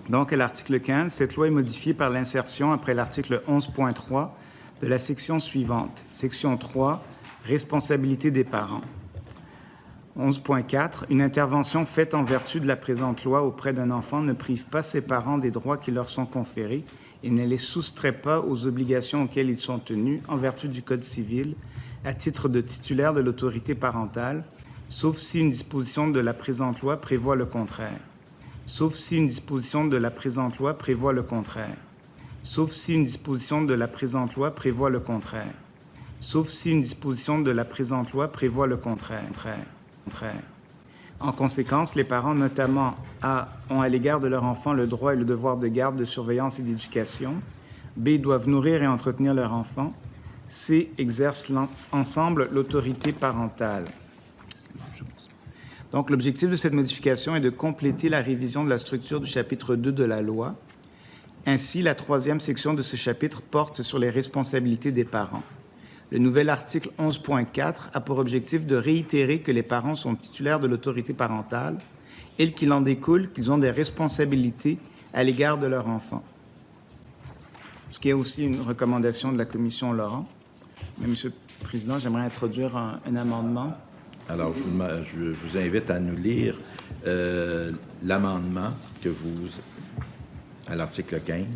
Donc, à l'article 15, cette loi est modifiée par l'insertion après l'article 11.3 de la section suivante. Section 3, responsabilité des parents. 11.4. Une intervention faite en vertu de la présente loi auprès d'un enfant ne prive pas ses parents des droits qui leur sont conférés et ne les soustrait pas aux obligations auxquelles ils sont tenus en vertu du Code civil à titre de titulaire de l'autorité parentale, sauf si une disposition de la présente loi prévoit le contraire. Sauf si une disposition de la présente loi prévoit le contraire. Sauf si une disposition de la présente loi prévoit le contraire. Sauf si une disposition de la présente loi prévoit le contraire. En conséquence, les parents, notamment A, ont à l'égard de leur enfant le droit et le devoir de garde, de surveillance et d'éducation. B, doivent nourrir et entretenir leur enfant. C, exercent ensemble l'autorité parentale. Donc, l'objectif de cette modification est de compléter la révision de la structure du chapitre 2 de la loi. Ainsi, la troisième section de ce chapitre porte sur les responsabilités des parents. Le nouvel article 11.4 a pour objectif de réitérer que les parents sont titulaires de l'autorité parentale et qu'il en découle qu'ils ont des responsabilités à l'égard de leur enfant. Ce qui est aussi une recommandation de la commission Laurent. Mais, Monsieur le Président, j'aimerais introduire un amendement. Alors, je vous invite à nous lire l'amendement que vous à l'article 15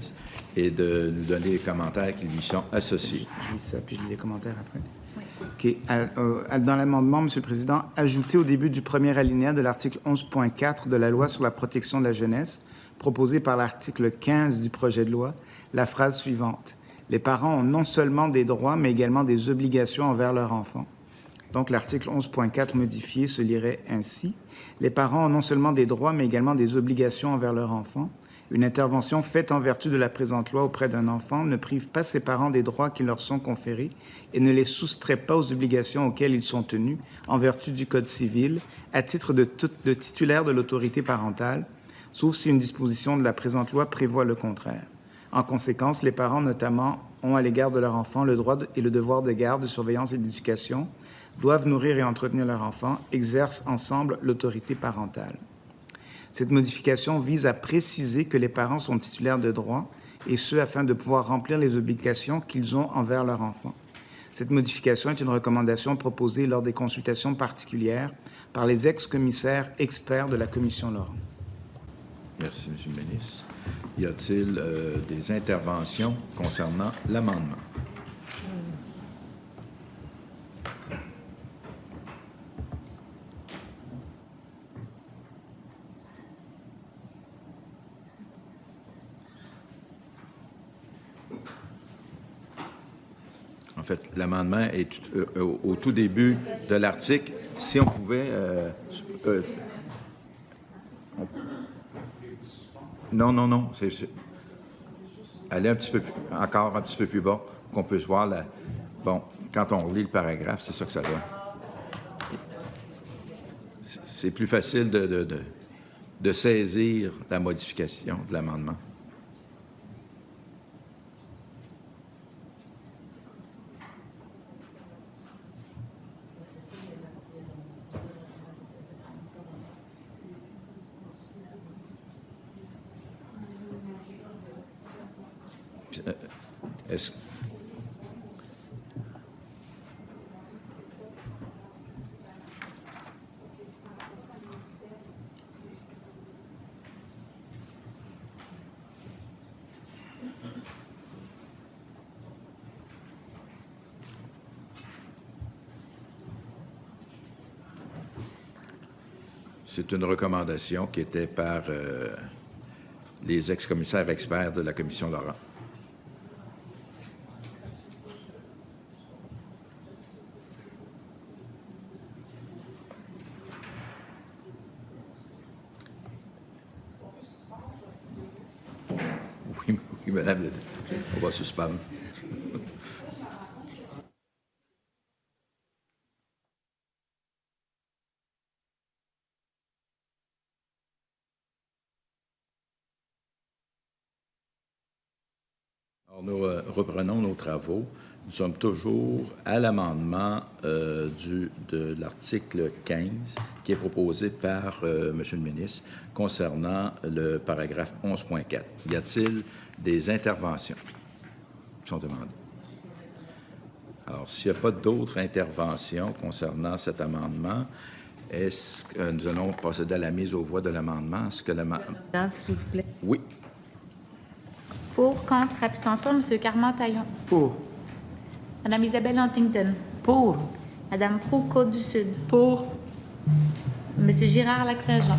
et de nous donner les commentaires qui lui sont associés. Je lis ça, puis je lis les commentaires après. Oui. OK. Dans l'amendement, Monsieur le Président, ajouter au début du premier alinéa de l'article 11.4 de la loi sur la protection de la jeunesse, proposé par l'article 15 du projet de loi, la phrase suivante. Les parents ont non seulement des droits, mais également des obligations envers leur enfant. Donc, l'article 11.4 modifié se lirait ainsi. Les parents ont non seulement des droits, mais également des obligations envers leur enfant. Une intervention faite en vertu de la présente loi auprès d'un enfant ne prive pas ses parents des droits qui leur sont conférés et ne les soustrait pas aux obligations auxquelles ils sont tenus en vertu du Code civil à titre de titulaire de l'autorité parentale, sauf si une disposition de la présente loi prévoit le contraire. En conséquence, les parents, notamment, ont à l'égard de leur enfant le droit et le devoir de garde, de surveillance et d'éducation, doivent nourrir et entretenir leur enfant, exercent ensemble l'autorité parentale. Cette modification vise à préciser que les parents sont titulaires de droits, et ce, afin de pouvoir remplir les obligations qu'ils ont envers leur enfant. Cette modification est une recommandation proposée lors des consultations particulières par les ex-commissaires experts de la Commission Laurent. Merci, M. le ministre. Y a-t-il des interventions concernant l'amendement? En fait, l'amendement est au tout début de l'article. Si on pouvait... Non. Aller encore un petit peu plus bas, qu'on puisse voir la... Bon, quand on relit le paragraphe, c'est ça que ça donne. C'est plus facile de saisir la modification de l'amendement. Est-ce... C'est une recommandation qui était par les ex-commissaires experts de la Commission Laurent. Oui, madame, on va suspendre. Alors, nous reprenons nos travaux. Nous sommes toujours à l'amendement de l'article 15 qui est proposé par M. le ministre concernant le paragraphe 11.4. Y a-t-il des interventions qui sont demandées? Alors, s'il n'y a pas d'autres interventions concernant cet amendement, est-ce que nous allons procéder à la mise aux voix de l'amendement? Est-ce que l'amendement... S'il vous plaît. Oui. Pour, contre, abstention, M. Carman-Taillon. Pour. Mme Isabelle Huntington. Pour. Mme Proulx, Côte-du-Sud. Pour. M. Girard, Lac-Saint-Jean.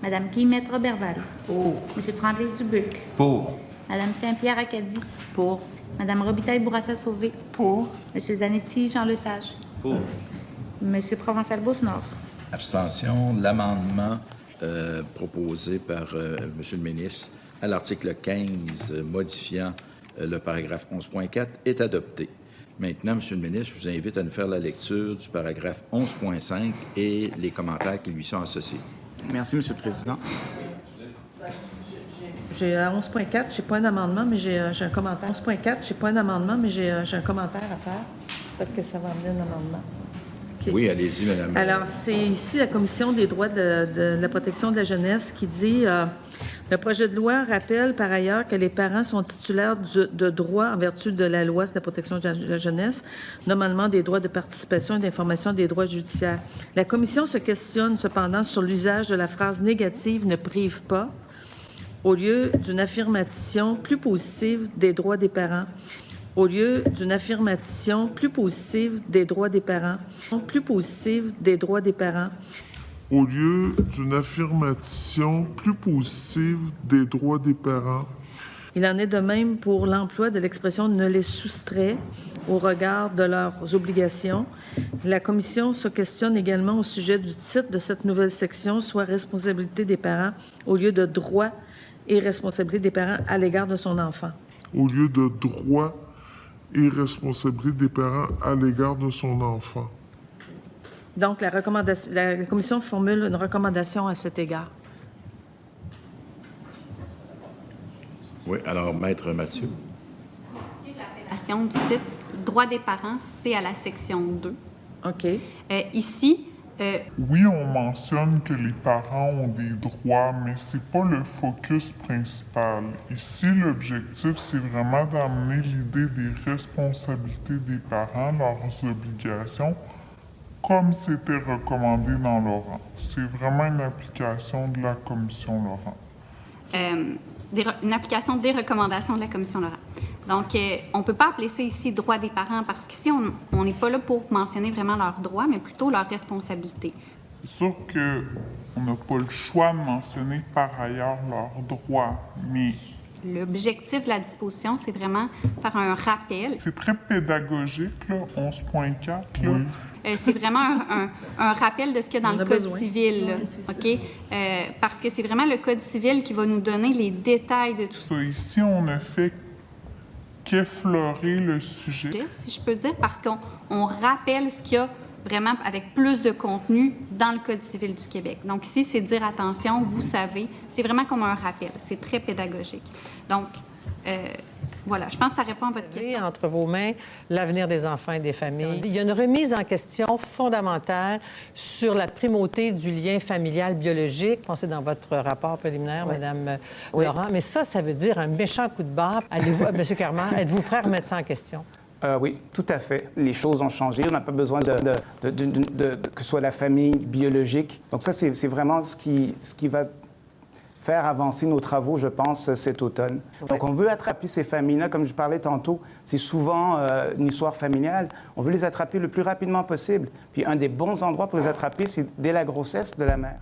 Mme Guillemette Roberval. Pour. M. Tremblay-Dubuc. Pour. Mme Saint-Pierre-Acadie. Pour. Mme Robitaille-Bourassa-Sauvé. Pour. M. Zanetti, Jean Lesage. Pour. M. Provençal-Beauce-Nord. Abstention. L'amendement proposé par M. le ministre à l'article 15 modifiant le paragraphe 11.4 est adopté. Maintenant, M. le ministre, je vous invite à nous faire la lecture du paragraphe 11.5 et les commentaires qui lui sont associés. Merci, M. le Président. J'ai à 11.4, j'ai pas un amendement, mais j'ai un commentaire. 11.4, j'ai pas un amendement, mais j'ai un commentaire à faire. Peut-être que ça va amener un amendement. Okay. Oui, allez-y, Mme. Alors, c'est ici la Commission des droits de la protection de la jeunesse qui dit le projet de loi rappelle par ailleurs que les parents sont titulaires de droits en vertu de la loi sur la protection de la jeunesse, normalement des droits de participation et d'information des droits judiciaires. La Commission se questionne cependant sur l'usage de la phrase négative « ne prive pas » au lieu d'une affirmation plus positive des droits des parents. Au lieu d'une affirmation plus positive des droits des parents. Plus positive des droits des parents. Au lieu d'une affirmation plus positive des droits des parents. Il en est de même pour l'emploi de l'expression « ne les soustrait » au regard de leurs obligations. La Commission se questionne également au sujet du titre de cette nouvelle section, soit « responsabilité des parents » au lieu de « droit et responsabilité des parents à l'égard de son enfant ». Au lieu de droit et responsabilité des parents à l'égard de son enfant. Donc, la Commission formule une recommandation à cet égard. Oui, alors, Maître Mathieu. L'appellation du titre « Droits des parents », c'est à la section 2. OK. Ici, Oui, on mentionne que les parents ont des droits, mais c'est pas le focus principal. Ici, l'objectif, c'est vraiment d'amener l'idée des responsabilités des parents, leurs obligations, comme c'était recommandé dans Laurent. C'est vraiment une application de la Commission Laurent. une application des recommandations de la Commission Laurent. Donc, on ne peut pas appeler ça ici « droit des parents » parce qu'ici, on n'est pas là pour mentionner vraiment leurs droits, mais plutôt leurs responsabilités. C'est sûr qu'on n'a pas le choix de mentionner par ailleurs leurs droits, mais... L'objectif de la disposition, c'est vraiment faire un rappel. C'est très pédagogique, là, 11.4, là. Oui. C'est vraiment un rappel de ce qu'il y a dans le Code civil, là, Oui, OK? Parce que c'est vraiment le Code civil qui va nous donner les détails de tout ça. Ici, on ne fait qu'effleurer le sujet. Si je peux dire, parce qu'on rappelle ce qu'il y a vraiment avec plus de contenu dans le Code civil du Québec. Donc ici, c'est dire attention, vous savez, c'est vraiment comme un rappel. C'est très pédagogique. Donc, voilà, je pense que ça répond à votre question. Entre vos mains, l'avenir des enfants et des familles. Il y a une remise en question fondamentale sur la primauté du lien familial biologique. Pensez dans votre rapport préliminaire, Oui. Mme Oui. Laurent. Mais ça veut dire un méchant coup de barre. Allez-vous, M. Carman, êtes-vous prêt à remettre ça en question? Oui, tout à fait. Les choses ont changé. On n'a pas besoin que ce soit la famille biologique. Donc ça, c'est vraiment ce qui va faire avancer nos travaux, je pense, cet automne. Donc on veut attraper ces familles-là. Comme je parlais tantôt, c'est souvent une histoire familiale. On veut les attraper le plus rapidement possible. Puis un des bons endroits pour les attraper, c'est dès la grossesse de la mère.